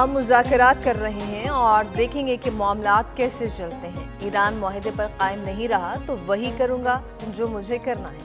ہم مذاکرات کر رہے ہیں اور دیکھیں گے کہ معاملات کیسے چلتے ہیں۔ ایران معاہدے پر قائم نہیں رہا تو وہی کروں گا جو مجھے کرنا ہے۔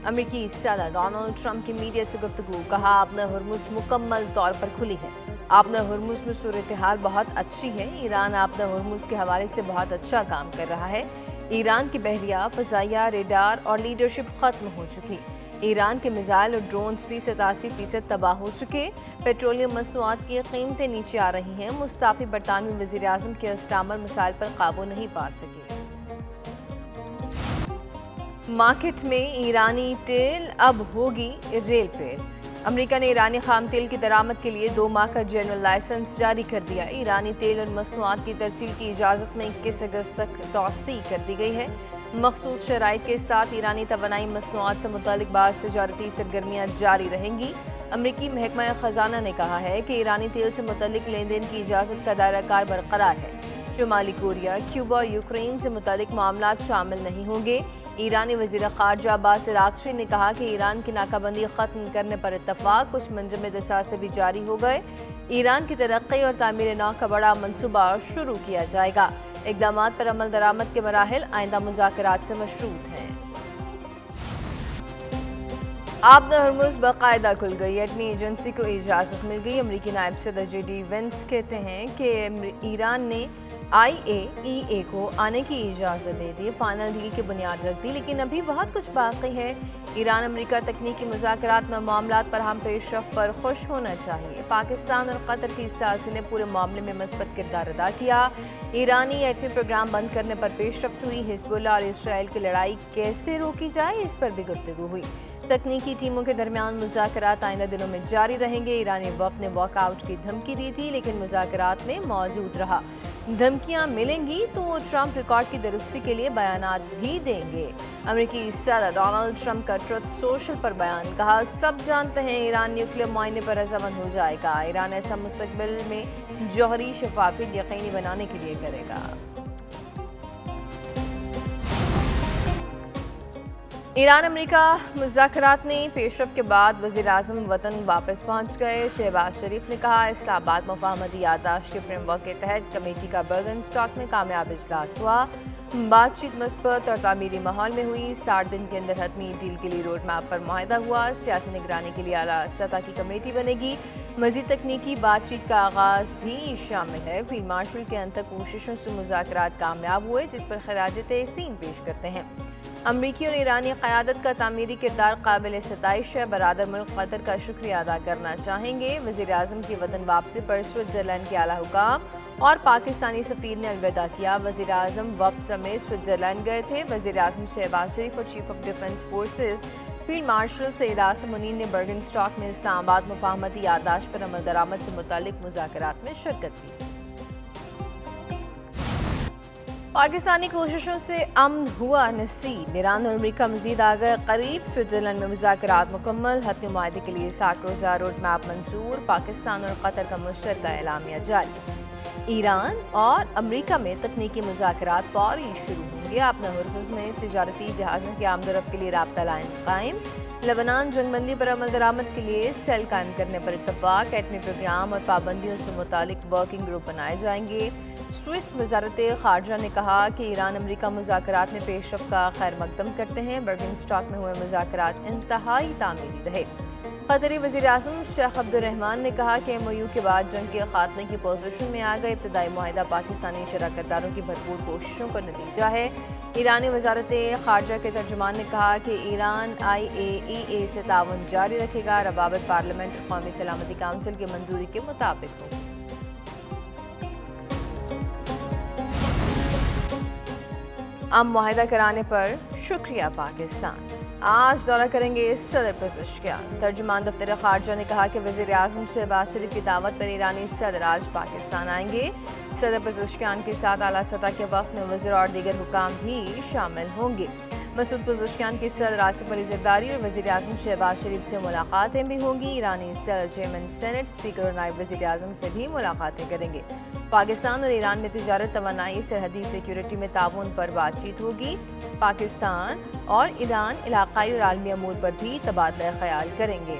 امریکی صدر ڈونلڈ ٹرمپ کی میڈیا سے گفتگو، کہا آبِ ہرمز مکمل طور پر کھلی ہے۔ آبِ ہرمز میں صورتحال بہت اچھی ہے۔ ایران آبِ ہرمز کے حوالے سے بہت اچھا کام کر رہا ہے۔ ایران کی بحریہ، فضائیہ، ریڈار اور لیڈرشپ ختم ہو چکی۔ ایران کے میزائل اور ڈرونز بھی 87% تباہ ہو چکے۔ پیٹرولیم مصنوعات کی قیمتیں نیچے آ رہی ہیں۔ مستعفی برطانوی وزیر اعظم کیئر سٹارمر مسائل پر قابو نہیں پا سکے۔ مارکیٹ میں ایرانی تیل اب ہوگی ریل پہ۔ امریکہ نے ایرانی خام تیل کی درآمد کے لیے 2 ماہ کا جنرل لائسنس جاری کر دیا۔ ایرانی تیل اور مصنوعات کی ترسیل کی اجازت میں 21 اگست تک توسیع کر دی گئی ہے۔ مخصوص شرائط کے ساتھ ایرانی توانائی مصنوعات سے متعلق بعض تجارتی سرگرمیاں جاری رہیں گی۔ امریکی محکمہ خزانہ نے کہا ہے کہ ایرانی تیل سے متعلق لین دین کی اجازت کا دائرہ کار برقرار ہے۔ شمالی کوریا، کیوبا اور یوکرین سے متعلق معاملات شامل نہیں ہوں گے۔ ایرانی وزیر خارجہ عباس اراغچی نے کہا کہ ایران کی ناکہ بندی ختم کرنے پر اتفاق، کچھ منجمد اثاثے بھی جاری ہو گئے۔ ایران کی ترقی اور تعمیر نو کا بڑا منصوبہ شروع کیا جائے گا۔ اقدامات پر عمل درآمد کے مراحل آئندہ مذاکرات سے مشروط ہیں۔ آبِ ہرمز باقاعدہ کھل گئی۔ ایٹمی ایجنسی کو اجازت مل گئی۔ امریکی نائب صدر جے ڈی وینس کہتے ہیں کہ ایران نے IAEA کو آنے کی اجازت دے دی، فائنل ڈیل کی بنیاد رکھ دی، لیکن ابھی بہت کچھ باقی ہے۔ ایران امریکہ تکنیکی مذاکرات میں معاملات پر ہم پیش رفت پر خوش ہونا چاہیے۔ پاکستان اور قطر کی ثالثی نے پورے معاملے میں مثبت کردار ادا کیا۔ ایرانی ایٹمی پروگرام بند کرنے پر پیش رفت ہوئی۔ حزب اللہ اور اسرائیل کی لڑائی کیسے روکی جائے، اس پر بھی گفتگو ہوئی۔ تکنیکی ٹیموں کے درمیان مذاکرات آئندہ دنوں میں جاری رہیں گے۔ ایرانی وفد نے واک آؤٹ کی دھمکی دی تھی لیکن مذاکرات میں موجود رہا۔ دھمکیاں ملیں گی تو ٹرمپ ریکارڈ کی درستی کے لیے بیانات بھی دیں گے۔ امریکی صدر ڈونلڈ ٹرمپ کا ٹروتھ سوشل پر بیان، کہا سب جانتے ہیں ایران نیوکلیئر معاہدے پر رضامند ہو جائے گا۔ ایران ایسا مستقبل میں جوہری شفافیت یقینی بنانے کے لیے کرے گا۔ ایران امریکہ مذاکرات میں پیش رفت کے بعد وزیر اعظم وطن واپس پہنچ گئے۔ شہباز شریف نے کہا اسلام آباد مفاہمتی یادداشت کے فریم ورک کے تحت کمیٹی کا برگن اسٹاک میں کامیاب اجلاس ہوا۔ بات چیت مثبت اور تعمیری ماحول میں ہوئی۔ 60 دن کے اندر حتمی ڈیل کے لیے روڈ میپ پر معاہدہ ہوا۔ سیاسی نگرانی کے لیے اعلیٰ سطح کی کمیٹی بنے گی۔ مزید تکنیکی بات چیت کا آغاز بھی شامل ہے۔ فیلڈ مارشل کے انتھک کوششوں سے مذاکرات کامیاب ہوئے، جس پر خراج تحسین پیش کرتے ہیں۔ امریکی اور ایرانی قیادت کا تعمیری کردار قابل ستائش ہے۔ برادر ملک قطر کا شکریہ ادا کرنا چاہیں گے۔ وزیر اعظم کی وطن واپسی پر سوئٹزرلینڈ کے اعلیٰ حکام اور پاکستانی سفیر نے الوداع کیا۔ وزیر اعظم وفد سمیت سوئٹزرلینڈ گئے تھے۔ وزیر اعظم شہباز شریف اور chief of defence forces field marshal Syed Asim Munir نے برگن اسٹاک میں اسلام آباد مفاہمتی یادداشت پر عمل درآمد سے متعلق مذاکرات میں شرکت کی۔ پاکستانی کوششوں سے امن ہوا نصیب۔ ایران اور امریکہ مزید آ گئے قریب۔ سوئٹزرلینڈ میں مذاکرات مکمل۔ حتمی معاہدے کے لیے 60 روزہ روڈ میپ منظور۔ پاکستان اور قطر کا مشترکہ اعلامیہ جاری۔ ایران اور امریکہ میں تکنیکی مذاکرات فوری شروع ہوں گے۔ آبِ ہرمز میں تجارتی جہازوں کی آمد و رفت کے لیے رابطہ لائن قائم۔ لبنان جنگ بندی پر عمل درآمد کے لیے سیل قائم کرنے پر اتفاق۔ ایٹمی پروگرام اور پابندیوں سے متعلق ورکنگ گروپ بنائے جائیں گے۔ سوئس وزارت خارجہ نے کہا کہ ایران امریکہ مذاکرات میں پیش رفت کا خیر مقدم کرتے ہیں۔ برگن اسٹاک میں ہوئے مذاکرات انتہائی تعمیری رہے۔ قطری وزیر اعظم شیخ عبد الرحمان نے کہا کہ MOU کے بعد جنگ کے خاتمے کی پوزیشن میں آ گئے۔ ابتدائی معاہدہ پاکستانی شراکت داروں کی بھرپور کوششوں کا نتیجہ ہے۔ ایرانی وزارت خارجہ کے ترجمان نے کہا کہ ایران IAEA سے تعاون جاری رکھے گا۔ روابط پارلیمنٹ اور قومی سلامتی کونسل کی منظوری کے مطابق ہوں۔ معاہدہ کرانے پر شکریہ پاکستان۔ آج دورہ کریں گے صدر پزشکیان۔ ترجمان دفتر خارجہ نے کہا کہ وزیر اعظم شہباز شریف کی دعوت پر ایرانی صدر آج پاکستان آئیں گے۔ صدر پزشکیان کے ساتھ اعلیٰ سطح کے وفد میں وزیر اور دیگر حکام بھی شامل ہوں گے۔ مسعود پزشکیان کے صدر آصف علی زرداری اور وزیر اعظم شہباز شریف سے ملاقاتیں بھی ہوں گی۔ ایرانی صدر چیئرمین سینٹ، اسپیکر اور نائب وزیر اعظم سے بھی ملاقاتیں کریں گے۔ پاکستان اور ایران میں تجارت، توانائی، سرحدی سیکیورٹی میں تعاون پر بات چیت ہوگی۔ پاکستان اور ایران علاقائی اور عالمی امور پر بھی تبادلہ خیال کریں گے۔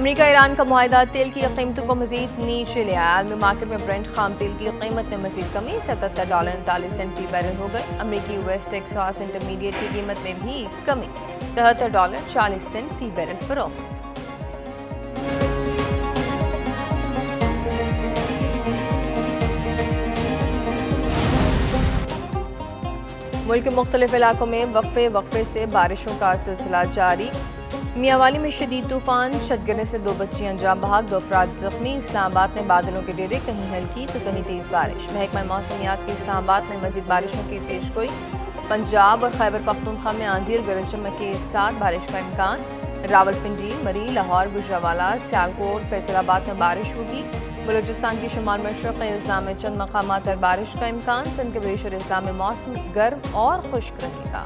امریکہ ایران کا معاہدہ تیل کی قیمتوں کو مزید نیچے لے آیا۔ عالمی مارکیٹ میں برنٹ خام تیل کی قیمت میں مزید کمی $77.39 فی بیرل ہو گئی۔ امریکی ویسٹ ٹیکساس انٹرمیڈیٹ کی قیمت میں بھی کمی $73.40 فی بیرل فروخت۔ ملک کے مختلف علاقوں میں وقفے سے بارشوں کا سلسلہ جاری۔ میاوالی میں شدید طوفان، چھت گرنے سے 2 بچیاں جاں بحق، 2 افراد زخمی۔ اسلام آباد میں بادلوں کے ڈیرے، کہیں ہلکی تو کہیں تیز بارش۔ محکمہ موسمیات کی اسلام آباد میں مزید بارشوں کی پیشگوئی۔ پنجاب اور خیبر پختونخوا میں آندھی اور گرج چمک کے ساتھ بارش کا امکان۔ راولپنڈی، مری، لاہور، گوجرانوالہ، سیالکوٹ، فیصل آباد میں بارش ہوگی۔ بلوچستان کی شمال مشرقی اضلاع میں چند مقامات پر بارش کا امکان۔ سندھ کے بیشتر اضلاع میں موسم گرم اور خشک رہے گا۔